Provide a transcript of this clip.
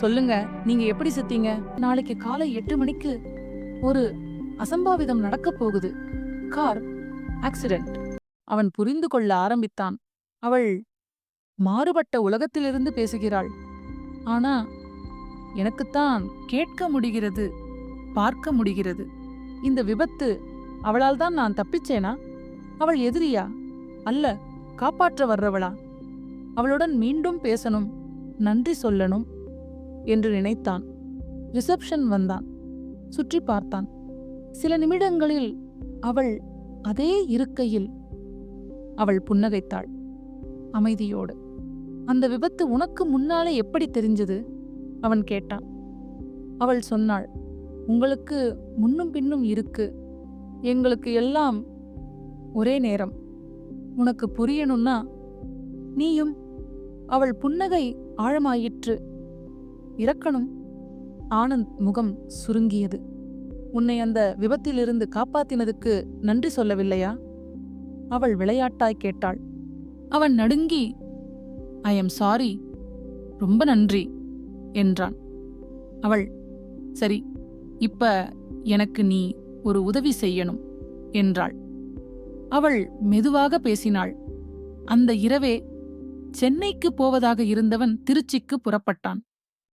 சொல்லுங்க, நீங்க எப்படி செத்தீங்க? நாளைக்கு காலை 8 மணிக்கு ஒரு அசம்பாவிதம் நடக்கப் போகுது. Car accident. அவன் புரிந்து கொள்ள ஆரம்பித்தான். அவள் மாறுபட்ட உலகத்திலிருந்து பேசுகிறாள். ஆனா எனக்குத்தான் கேட்க முடிகிறது, பார்க்க முடிகிறது. இந்த விபத்து அவளால் தான் நான் தப்பிச்சேனா? அவள் எதிரியா? அல்ல, காப்பாற்ற வர்றவளா? அவளுடன் மீண்டும் பேசணும், நன்றி சொல்லணும் என்று நினைத்தான். ரிசப்ஷன் வந்தான். சுற்றி பார்த்தான். சில நிமிடங்களில் அவள் அதே இருக்கையில் அவள் புன்னகைத்தாள், அமைதியோடு. அந்த விபத்து உனக்கு முன்னாலே எப்படி தெரிஞ்சது? அவன் கேட்டான். அவள் சொன்னாள், உங்களுக்கு முன்னும் பின்னும் இருக்கு, எங்களுக்கு எல்லாம் ஒரே நேரம். உனக்கு புரியணும்னா நீயும். அவள் புன்னகை ஆழமாயிற்று. இறக்கணும். ஆனந்த் முகம் சுருங்கியது. உன்னை அந்த விபத்திலிருந்து காப்பாத்தினதுக்கு நன்றி சொல்லவில்லையா? அவள் விளையாட்டாய் கேட்டாள். அவன் நடுங்கி, ஐ எம் சாரி, ரொம்ப நன்றி என்றான். அவள், சரி, இப்ப எனக்கு நீ ஒரு உதவி செய்யணும் என்றாள். அவள் மெதுவாக பேசினாள். அந்த இரவே சென்னைக்கு போவதாக இருந்தவன் திருச்சிக்கு புறப்பட்டான்.